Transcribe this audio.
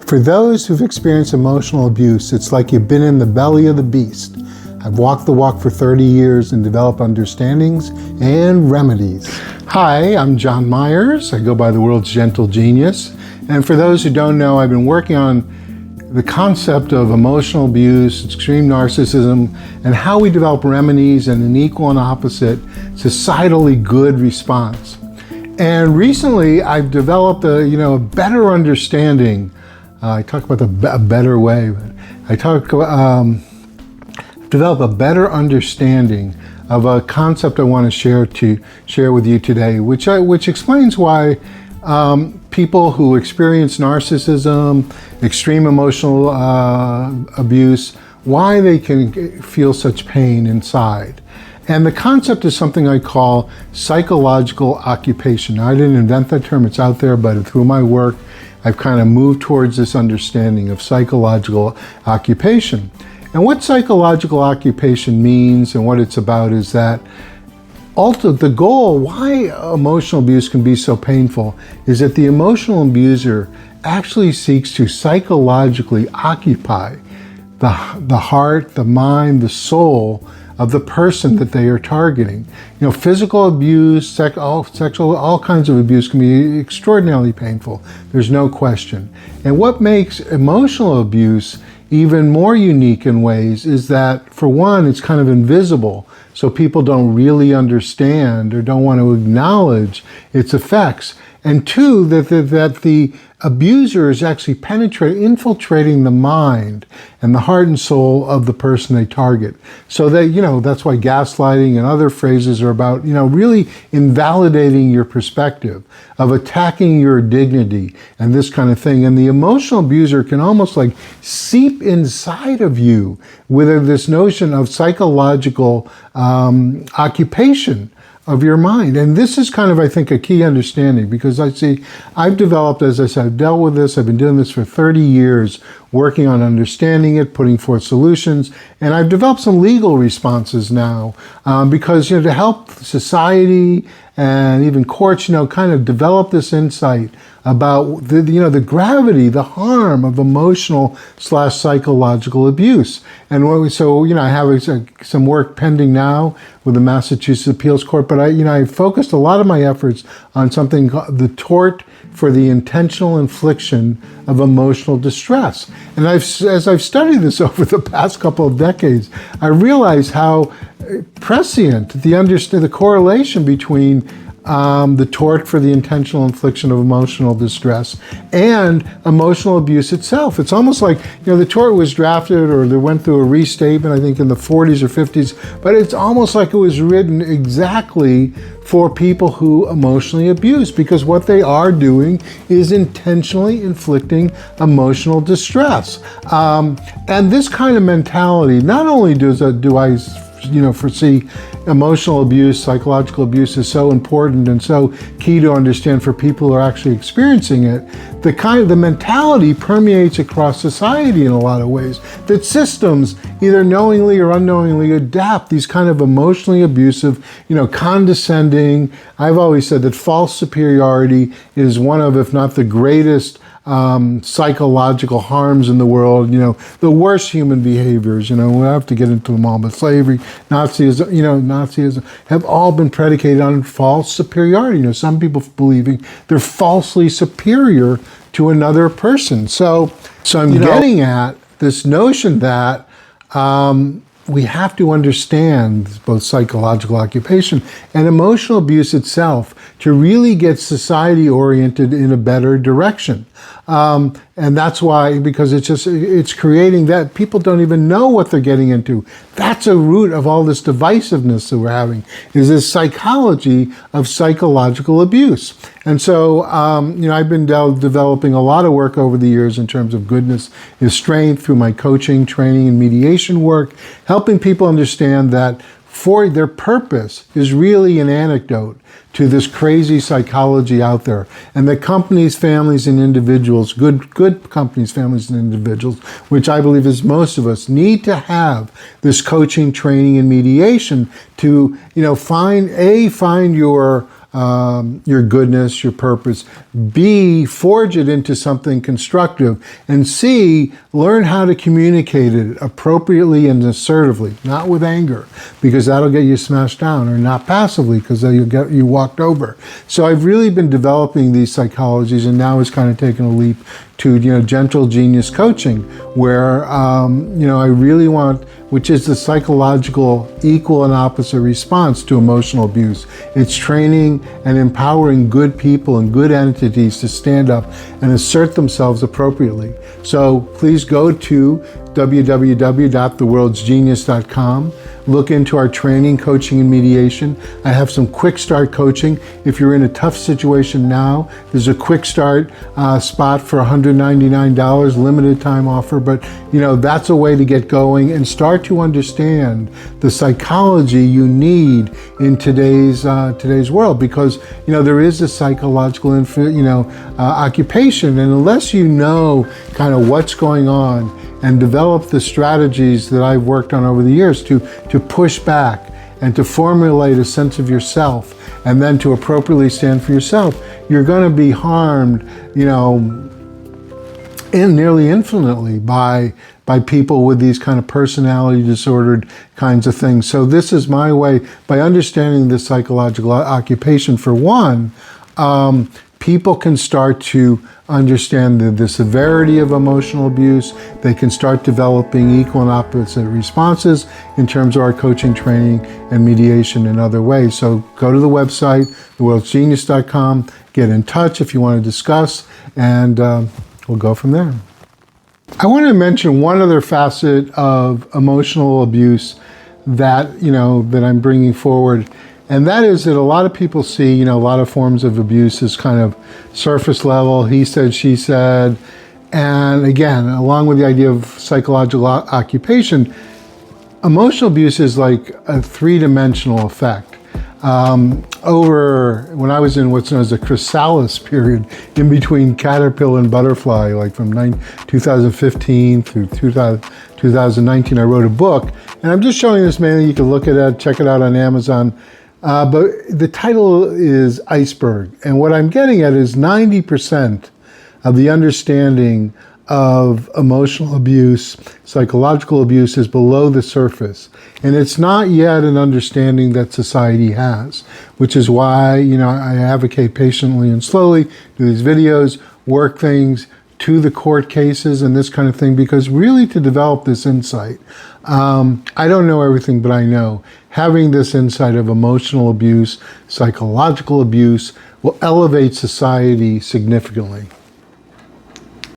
For those who've experienced emotional abuse, it's like you've been in the belly of the beast. I've walked the walk for 30 years and developed understandings and remedies. Hi, I'm John Myers. I go by the world's gentle genius. And for those who don't know, I've been working on the concept of emotional abuse, extreme narcissism, and how we develop remedies and an equal and opposite societally good response. And recently I've developed a better understanding. I talk about a better way, but I develop a better understanding of a concept I want to share with you today, which explains why people who experience narcissism, extreme emotional abuse, why they can feel such pain inside. And the concept is something I call psychological occupation. Now, I didn't invent that term, it's out there, but through my work, I've kind of moved towards this understanding of psychological occupation. And what psychological occupation means and what it's about is that the goal, why emotional abuse can be so painful, is that the emotional abuser actually seeks to psychologically occupy the heart, the mind, the soul of the person that they are targeting. Physical abuse, sexual, all kinds of abuse can be extraordinarily painful. There's no question. And what makes emotional abuse even more unique in ways is that, for one, it's kind of invisible. So people don't really understand or don't want to acknowledge its effects. And two, that the abuser is actually infiltrating the mind and the heart and soul of the person they target. So that's why gaslighting and other phrases are about, really invalidating your perspective, of attacking your dignity and this kind of thing. And the emotional abuser can almost like seep inside of you with this notion of psychological occupation of your mind. And this is kind of, I think, a key understanding, because I've developed, as I said, I've dealt with this, I've been doing this for 30 years, working on understanding it, putting forth solutions, and I've developed some legal responses now, because, to help society and even courts, kind of develop this insight about the gravity, the harm of emotional/psychological abuse. And I have some work pending now with the Massachusetts Appeals Court, but I focused a lot of my efforts on something called the Tort for the intentional infliction of emotional distress. And as I've studied this over the past couple of decades, I realized how prescient the correlation between the tort for the intentional infliction of emotional distress and emotional abuse itself. It's almost like, the tort was drafted, or they went through a restatement, I think in the 40s or 50s, but it's almost like it was written exactly for people who emotionally abuse, because what they are doing is intentionally inflicting emotional distress. And this kind of mentality, not only do I foresee emotional abuse, psychological abuse is so important and so key to understand for people who are actually experiencing it. The mentality permeates across society in a lot of ways, that systems either knowingly or unknowingly adapt these kind of emotionally abusive, condescending. I've always said that false superiority is one of, if not the greatest, psychological harms in the world. The worst human behaviors, we have to get into them all, but slavery, Nazism have all been predicated on false superiority. Some people believing they're falsely superior to another person. So I'm getting at this notion that we have to understand both psychological occupation and emotional abuse itself to really get society oriented in a better direction. And that's why, because it's creating that people don't even know what they're getting into. That's a root of all this divisiveness that we're having, is this psychology of psychological abuse. And so, I've been developing a lot of work over the years in terms of goodness is strength through my coaching, training, and mediation work, helping people understand that for their purpose is really an antidote to this crazy psychology out there. And that companies, families, and individuals, good companies, families, and individuals, which I believe is most of us, need to have this coaching, training, and mediation to, find your your goodness, your purpose. B, forge it into something constructive. And C, learn how to communicate it appropriately and assertively, not with anger, because that'll get you smashed down, or not passively, because you'll get you walked over. So I've really been developing these psychologies, and now it's kind of taken a leap to, gentle genius coaching, where, I really want, which is the psychological equal and opposite response to emotional abuse. It's training and empowering good people and good entities to stand up and assert themselves appropriately. So please go to www.theworldsgenius.com. Look into our training, coaching, and mediation. I have some quick start coaching. If you're in a tough situation now, there's a quick start spot for $199, limited time offer. But that's a way to get going and start to understand the psychology you need in today's world, because there is a psychological occupation, and unless you know kind of what's going on and develop the strategies that I've worked on over the years to push back and to formulate a sense of yourself, and then to appropriately stand for yourself, you're going to be harmed, nearly infinitely by people with these kind of personality disordered kinds of things. So this is my way, by understanding the psychological occupation, for one, people can start to understand the severity of emotional abuse. They can start developing equal and opposite responses in terms of our coaching, training, and mediation in other ways. So go to the website, theworldsgenius.com, get in touch if you want to discuss, and we'll go from there. I want to mention one other facet of emotional abuse that I'm bringing forward. And that is that a lot of people see, a lot of forms of abuse as kind of surface level, he said, she said. And again, along with the idea of psychological occupation, emotional abuse is like a three-dimensional effect. When I was in what's known as the chrysalis period, in between caterpillar and butterfly, like from 2015 through 2019, I wrote a book. And I'm just showing this mainly, you can look at it, check it out on Amazon. But the title is Iceberg. And what I'm getting at is 90% of the understanding of emotional abuse, psychological abuse, is below the surface. And it's not yet an understanding that society has, which is why, I advocate patiently and slowly, do these videos, work things to the court cases and this kind of thing, because really to develop this insight, I don't know everything, but I know having this insight of emotional abuse, psychological abuse, will elevate society significantly.